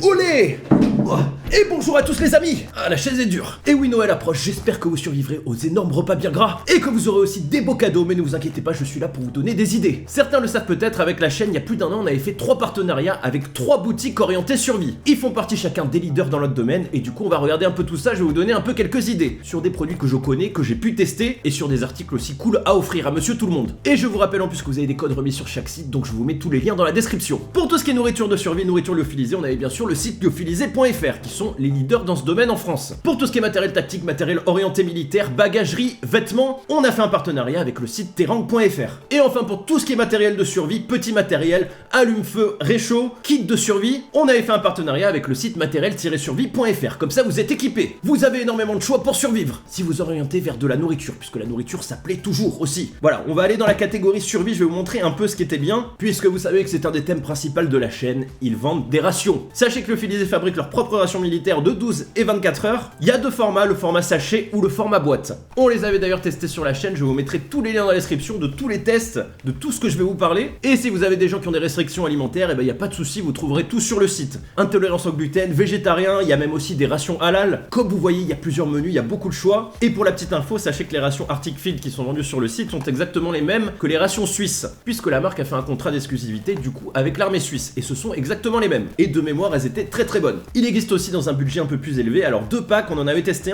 Olé! Et bonjour à tous les amis! Ah, la chaise est dure. Et oui, Noël approche, j'espère que vous survivrez aux énormes repas bien gras et que vous aurez aussi des beaux cadeaux, mais ne vous inquiétez pas, je suis là pour vous donner des idées. Certains le savent peut-être, avec la chaîne, il y a plus d'un an, on avait fait 3 partenariats avec 3 boutiques orientées survie. Ils font partie chacun des leaders dans leur domaine, et du coup on va regarder un peu tout ça, je vais vous donner un peu quelques idées sur des produits que je connais, que j'ai pu tester, et sur des articles aussi cool à offrir à monsieur tout le monde. Et je vous rappelle en plus que vous avez des codes remis sur chaque site, donc je vous mets tous les liens dans la description. Pour tout ce qui est nourriture de survie, nourriture lyophilisée, on avait bien sûr le site lyophilisé.fr, qui sont les leaders dans ce domaine en France. Pour tout ce qui est matériel tactique, matériel orienté militaire, bagagerie, vêtements, on a fait un partenariat avec le site terang.fr. Et enfin pour tout ce qui est matériel de survie, petit matériel, allume-feu, réchaud, kit de survie, on avait fait un partenariat avec le site matériel-survie.fr. Comme ça vous êtes équipés. Vous avez énormément de choix pour survivre. Si vous orientez vers de la nourriture, puisque la nourriture ça plaît toujours aussi. Voilà, on va aller dans la catégorie survie, je vais vous montrer un peu ce qui était bien, puisque vous savez que c'est un des thèmes principaux de la chaîne, ils vendent des rations. Sachez que Lyophilisé fabrique leurs propres rations militaires de 12 et 24 heures. Il y a deux formats, le format sachet ou le format boîte. On les avait d'ailleurs testés sur la chaîne, je vous mettrai tous les liens dans la description de tous les tests, de tout ce que je vais vous parler. Et si vous avez des gens qui ont des restrictions alimentaires, et ben il n'y a pas de souci, vous trouverez tout sur le site. Intolérance au gluten, végétarien, il y a même aussi des rations halal. Comme vous voyez, il y a plusieurs menus, il y a beaucoup de choix. Et pour la petite info, sachez que les rations Arctic Feed qui sont vendues sur le site sont exactement les mêmes que les rations suisses, puisque la marque a fait un contrat d'exclusivité du coup avec l'armée suisse. Et ce sont exactement les mêmes. Et de mémoire, elles étaient très bonnes. Il existe aussi dans un budget un peu plus élevé, alors 2 packs, on avait testé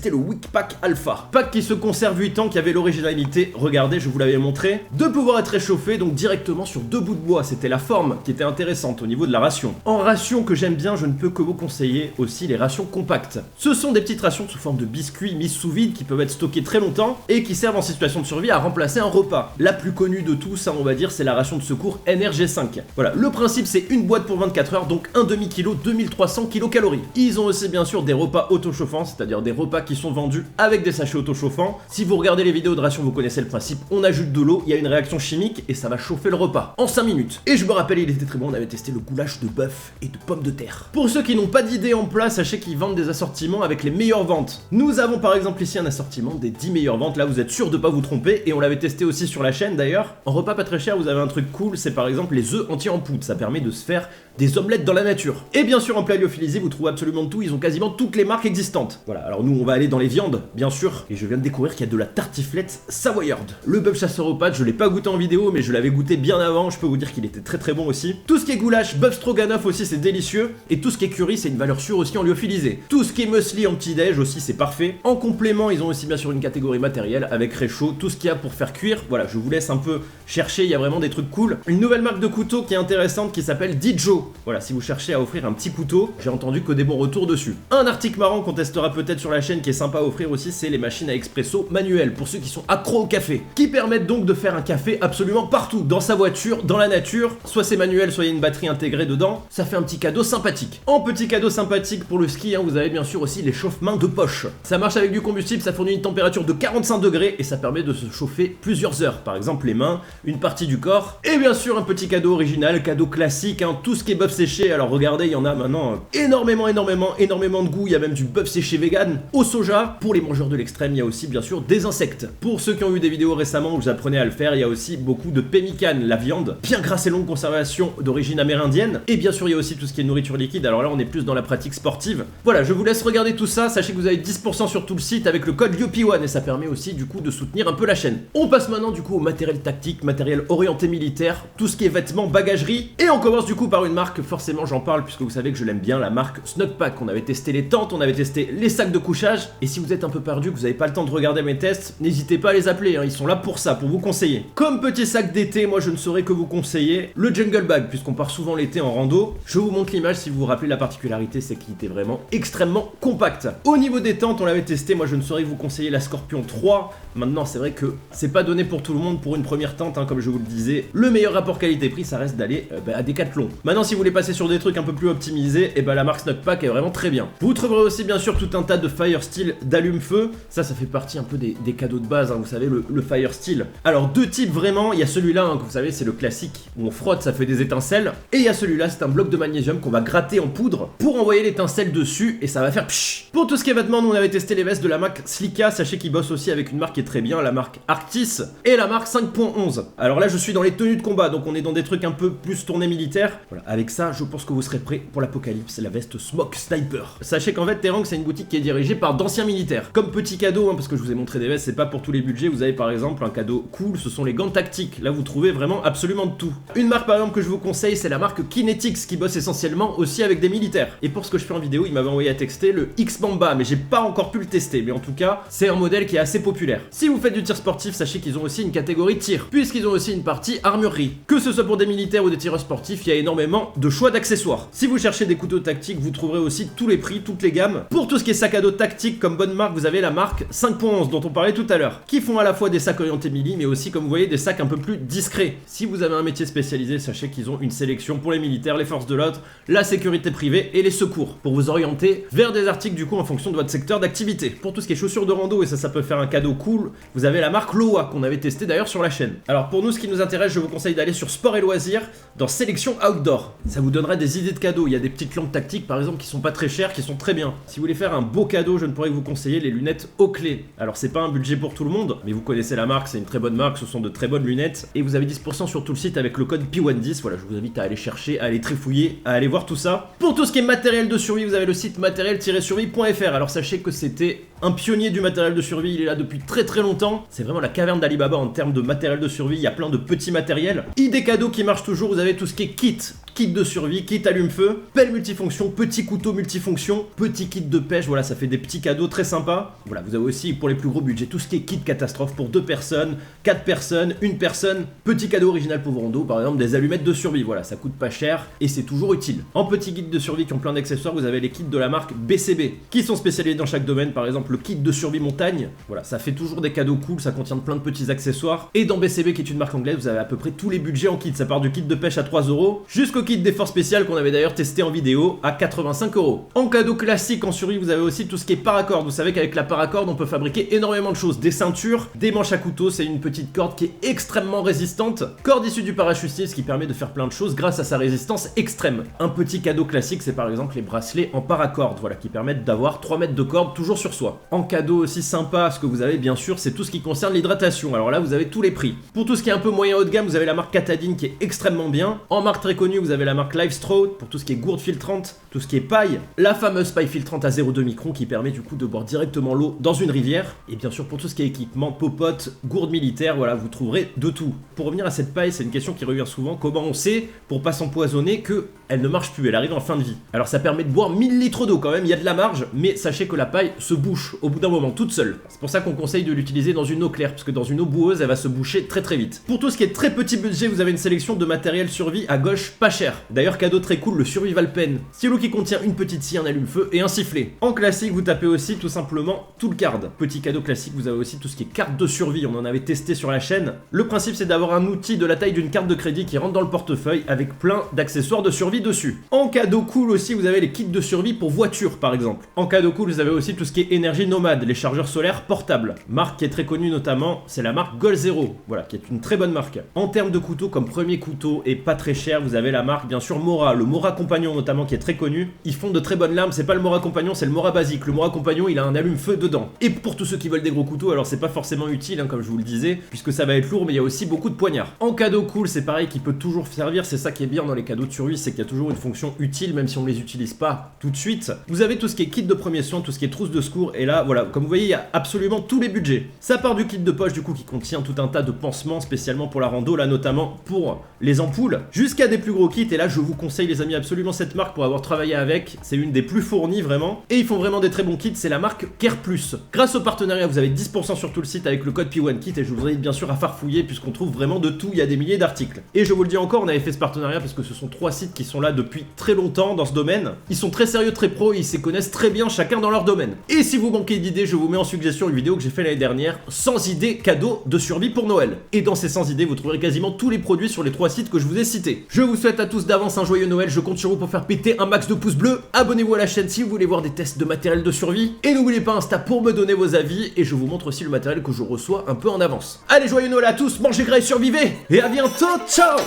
le Week Pack Alpha. Pack qui se conserve 8 ans, qui avait l'originalité, regardez, je vous l'avais montré, de pouvoir être réchauffé donc directement sur 2 bouts de bois. C'était la forme qui était intéressante au niveau de la ration. En ration que j'aime bien, je ne peux que vous conseiller aussi les rations compactes. Ce sont des petites rations sous forme de biscuits mises sous vide qui peuvent être stockées très longtemps et qui servent en situation de survie à remplacer un repas. La plus connue de tous, on va dire, c'est la ration de secours NRG5. Voilà, le principe c'est une boîte pour 24 heures, donc un demi-kilo, 2300 kcal. Ils ont aussi bien sûr des repas autochauffants, c'est-à-dire des repas qui sont vendus avec des sachets autochauffants. Si vous regardez les vidéos de ration, vous connaissez le principe, on ajoute de l'eau, il y a une réaction chimique et ça va chauffer le repas en 5 minutes. Et je me rappelle, il était très bon, on avait testé le goulash de bœuf et de pommes de terre. Pour ceux qui n'ont pas d'idée en place, sachez qu'ils vendent des assortiments avec les meilleures ventes. Nous avons par exemple ici un assortiment des 10 meilleures ventes, là vous êtes sûr de pas vous tromper, et on l'avait testé aussi sur la chaîne d'ailleurs. En repas pas très cher, vous avez un truc cool, c'est par exemple les œufs entiers en poudre, ça permet de se faire des omelettes dans la nature. Et bien sûr en plat lyophilisé, vous trouvez absolument tout, ils ont quasiment toutes les marques existantes. Voilà, alors nous on va aller dans les viandes, bien sûr, et je viens de découvrir qu'il y a de la tartiflette savoyarde. Le bœuf chasseur aux pâtes, je l'ai pas goûté en vidéo, mais je l'avais goûté bien avant, je peux vous dire qu'il était très bon aussi. Tout ce qui est goulash, bœuf stroganoff aussi c'est délicieux, et tout ce qui est curry c'est une valeur sûre aussi en lyophilisé. Tout ce qui est muesli en petit déj aussi c'est parfait. En complément, ils ont aussi bien sûr une catégorie matérielle avec réchaud, tout ce qu'il y a pour faire cuire. Voilà, je vous laisse un peu chercher, il y a vraiment des trucs cool. Une nouvelle marque de couteau qui est intéressante qui s'appelle Dijo. Voilà, si vous cherchez à offrir un petit couteau, j'ai entendu que des bons retours dessus. Un article marrant qu'on testera peut-être sur la chaîne qui est sympa à offrir aussi, c'est les machines à expresso manuelles pour ceux qui sont accros au café, qui permettent donc de faire un café absolument partout, dans sa voiture, dans la nature, soit c'est manuel, soit il y a une batterie intégrée dedans, ça fait un petit cadeau sympathique. En petit cadeau sympathique pour le ski, vous avez bien sûr aussi les chauffe-mains de poche. Ça marche avec du combustible, ça fournit une température de 45 degrés et ça permet de se chauffer plusieurs heures, par exemple les mains, une partie du corps, et bien sûr un petit cadeau original, cadeau classique, tout ce qui est bœuf séché. Alors regardez, il y en a maintenant énormément de goût, il y a même du bœuf séché vegan au soja. Pour les mangeurs de l'extrême, il y a aussi bien sûr des insectes. Pour ceux qui ont vu des vidéos récemment où j'apprenais à le faire, il y a aussi beaucoup de pemmican, la viande bien grasse et longue conservation d'origine amérindienne, et bien sûr il y a aussi tout ce qui est nourriture liquide. Alors là on est plus dans la pratique sportive. Voilà, je vous laisse regarder tout ça, sachez que vous avez 10% sur tout le site avec le code Lyopi1 et ça permet aussi du coup de soutenir un peu la chaîne. On passe maintenant du coup au matériel tactique, matériel orienté militaire, tout ce qui est vêtements, bagagerie, et on commence du coup par une marque, forcément j'en parle puisque vous savez que je l'aime bien, la marque Snugpack. On avait testé les tentes, on avait testé les sacs de couchage, et si vous êtes un peu perdu, que vous n'avez pas le temps de regarder mes tests, n'hésitez pas à les appeler, ils sont là pour ça, pour vous conseiller. Comme petit sac d'été, moi je ne saurais que vous conseiller le Jungle Bag, puisqu'on part souvent l'été en rando. Je vous montre l'image si vous vous rappelez, la particularité c'est qu'il était vraiment extrêmement compact. Au niveau des tentes, on l'avait testé, moi je ne saurais que vous conseiller la Scorpion 3. Maintenant c'est vrai que c'est pas donné pour tout le monde pour une première tente, comme je vous le disais. Le meilleur rapport qualité-prix ça reste d'aller à Decathlon. Maintenant si vous voulez passer sur des trucs un peu plus optimisés, et la marque Snugpack est vraiment très bien. Vous trouverez aussi bien sûr tout un tas de Fire Steel d'allume-feu, ça fait partie un peu des cadeaux de base, vous savez, le Fire Steel. Alors deux types vraiment, il y a celui-là que vous savez c'est le classique où on frotte, ça fait des étincelles, et il y a celui-là, c'est un bloc de magnésium qu'on va gratter en poudre pour envoyer l'étincelle dessus et ça va faire pshh. Pour tout ce qui est vêtements, nous on avait testé les vestes de la marque Slika, sachez qu'ils bossent aussi avec une marque qui est très bien, la marque Arctis et la marque 5.11. Alors là je suis dans les tenues de combat, donc on est dans des trucs un peu plus tournés militaires, voilà, Avec ça, je pense que vous serez prêts pour l'apocalypse, la veste Smoke Sniper. Sachez qu'en fait, Terang, c'est une boutique qui est dirigée par d'anciens militaires. Comme petit cadeau, parce que je vous ai montré des vestes, c'est pas pour tous les budgets, vous avez par exemple un cadeau cool, ce sont les gants tactiques. Là, vous trouvez vraiment absolument de tout. Une marque par exemple que je vous conseille, c'est la marque Kinetics, qui bosse essentiellement aussi avec des militaires. Et pour ce que je fais en vidéo, il m'avait envoyé à texter le X-Mamba, mais j'ai pas encore pu le tester. Mais en tout cas, c'est un modèle qui est assez populaire. Si vous faites du tir sportif, sachez qu'ils ont aussi une catégorie tir, puisqu'ils ont aussi une partie armurerie. Que ce soit pour des militaires ou des tireurs sportifs, il y a énormément de choix d'accessoires. Si vous cherchez des couteaux tactiques, vous trouverez aussi tous les prix, toutes les gammes. Pour tout ce qui est sac à dos tactique, comme bonne marque, vous avez la marque 5.11 dont on parlait tout à l'heure, qui font à la fois des sacs orientés melee, mais aussi, comme vous voyez, des sacs un peu plus discrets. Si vous avez un métier spécialisé, sachez qu'ils ont une sélection pour les militaires, les forces de l'ordre, la sécurité privée et les secours, pour vous orienter vers des articles du coup en fonction de votre secteur d'activité. Pour tout ce qui est chaussures de rando, et ça peut faire un cadeau cool, vous avez la marque Loa, qu'on avait testé d'ailleurs sur la chaîne. Alors pour nous, ce qui nous intéresse, je vous conseille d'aller sur Sport et Loisirs, dans Sélection Outdoor. Ça vous donnera des idées de cadeaux. Il y a des petites lampes tactiques par exemple qui sont pas très chères, qui sont très bien. Si vous voulez faire un beau cadeau, je ne pourrais que vous conseiller les lunettes Oakley. Alors c'est pas un budget pour tout le monde, mais vous connaissez la marque, c'est une très bonne marque, ce sont de très bonnes lunettes. Et vous avez 10% sur tout le site avec le code P110. Voilà, je vous invite à aller chercher, à aller trifouiller, à aller voir tout ça. Pour tout ce qui est matériel de survie, vous avez le site matériel-survie.fr. Alors sachez que c'était un pionnier du matériel de survie, il est là depuis très très longtemps. C'est vraiment la caverne d'Alibaba en termes de matériel de survie, il y a plein de petits matériels. Idées cadeaux qui marchent toujours, vous avez tout ce qui est kit de survie, kit allume-feu, pelle multifonction, petit couteau multifonction, petit kit de pêche, voilà, ça fait des petits cadeaux très sympas. Voilà, vous avez aussi pour les plus gros budgets tout ce qui est kit catastrophe pour 2 personnes, 4 personnes, 1 personne, petit cadeau original pour vos randos, par exemple des allumettes de survie, voilà, ça coûte pas cher et c'est toujours utile. En petit kit de survie qui ont plein d'accessoires, vous avez les kits de la marque BCB, qui sont spécialisés dans chaque domaine, par exemple le kit de survie montagne, voilà, ça fait toujours des cadeaux cool, ça contient plein de petits accessoires. Et dans BCB, qui est une marque anglaise, vous avez à peu près tous les budgets en kit, ça part du kit de pêche à 3€ jusqu'au kit d'effort spécial qu'on avait d'ailleurs testé en vidéo à 85€. En cadeau classique en survie, vous avez aussi tout ce qui est paracorde. Vous savez qu'avec la paracorde, on peut fabriquer énormément de choses, des ceintures, des manches à couteau, c'est une petite corde qui est extrêmement résistante, corde issue du parachutiste qui permet de faire plein de choses grâce à sa résistance extrême. Un petit cadeau classique, c'est par exemple les bracelets en paracorde, voilà, qui permettent d'avoir 3 mètres de corde toujours sur soi. En cadeau aussi sympa, ce que vous avez bien sûr, c'est tout ce qui concerne l'hydratation. Alors là, vous avez tous les prix. Pour tout ce qui est un peu moyen haut de gamme, vous avez la marque Katadyn qui est extrêmement bien. En marque très connue, vous avez la marque Livestraw pour tout ce qui est gourde filtrante, tout ce qui est paille, la fameuse paille filtrante à 0,2 microns qui permet du coup de boire directement l'eau dans une rivière. Et bien sûr pour tout ce qui est équipement, popote, gourde militaire, voilà, vous trouverez de tout. Pour revenir à cette paille, c'est une question qui revient souvent, comment on sait pour pas s'empoisonner que elle ne marche plus, elle arrive en fin de vie. Alors ça permet de boire 1000 litres d'eau quand même, il y a de la marge, mais sachez que la paille se bouche au bout d'un moment toute seule. C'est pour ça qu'on conseille de l'utiliser dans une eau claire, parce que dans une eau boueuse, elle va se boucher très très vite. Pour tout ce qui est très petit budget, vous avez une sélection de matériel survie à gauche pas cher. D'ailleurs, cadeau très cool, le Survival Pen. Stylo qui contient une petite scie, un allume-feu et un sifflet. En classique, vous tapez aussi tout simplement tout le card. Petit cadeau classique, vous avez aussi tout ce qui est carte de survie, on en avait testé sur la chaîne. Le principe, c'est d'avoir un outil de la taille d'une carte de crédit qui rentre dans le portefeuille avec plein d'accessoires de survie dessus. En cadeau cool aussi, vous avez les kits de survie pour voiture par exemple. En cadeau cool, vous avez aussi tout ce qui est énergie nomade, les chargeurs solaires portables. Marque qui est très connue notamment, c'est la marque Goal Zero, voilà, qui est une très bonne marque. En termes de couteaux, comme premier couteau et pas très cher, vous avez la marque bien sûr Mora, le Mora Compagnon notamment qui est très connu. Ils font de très bonnes lames, c'est pas le Mora Compagnon, c'est le Mora basique. Le Mora Compagnon, il a un allume-feu dedans. Et pour tous ceux qui veulent des gros couteaux, alors c'est pas forcément utile, comme je vous le disais, puisque ça va être lourd, mais il y a aussi beaucoup de poignards. En cadeau cool, c'est pareil, qui peut toujours servir, c'est ça qui est bien dans les cadeaux de survie, c'est qu'il y a toujours une fonction utile, même si on les utilise pas tout de suite. Vous avez tout ce qui est kit de premiers soins, tout ce qui est trousse de secours, et là, voilà, comme vous voyez, il y a absolument tous les budgets. Ça part du kit de poche, du coup, qui contient tout un tas de pansements spécialement pour la rando, là, notamment pour les ampoules, jusqu'à des plus gros kits, et là, je vous conseille, les amis, absolument cette marque pour avoir travaillé avec, c'est une des plus fournies, vraiment, et ils font vraiment des très bons kits, c'est la marque Care Plus. Grâce au partenariat, vous avez 10% sur tout le site avec le code P1Kit, et je vous invite bien sûr à farfouiller, puisqu'on trouve vraiment de tout, il y a des milliers d'articles. Et je vous le dis encore, on avait fait ce partenariat parce que ce sont 3 sites qui sont là depuis très longtemps dans ce domaine. Ils sont très sérieux, très pros, ils se connaissent très bien chacun dans leur domaine. Et si vous manquez d'idées, je vous mets en suggestion une vidéo que j'ai fait l'année dernière, 100 idées cadeaux de survie pour Noël. Et dans ces 100 idées, vous trouverez quasiment tous les produits sur les 3 sites que je vous ai cités. Je vous souhaite à tous d'avance un joyeux Noël, je compte sur vous pour faire péter un max de pouces bleus. Abonnez-vous à la chaîne si vous voulez voir des tests de matériel de survie. Et n'oubliez pas Insta pour me donner vos avis, et je vous montre aussi le matériel que je reçois un peu en avance. Allez, joyeux Noël à tous, mangez gras et survivez, et à bientôt, ciao!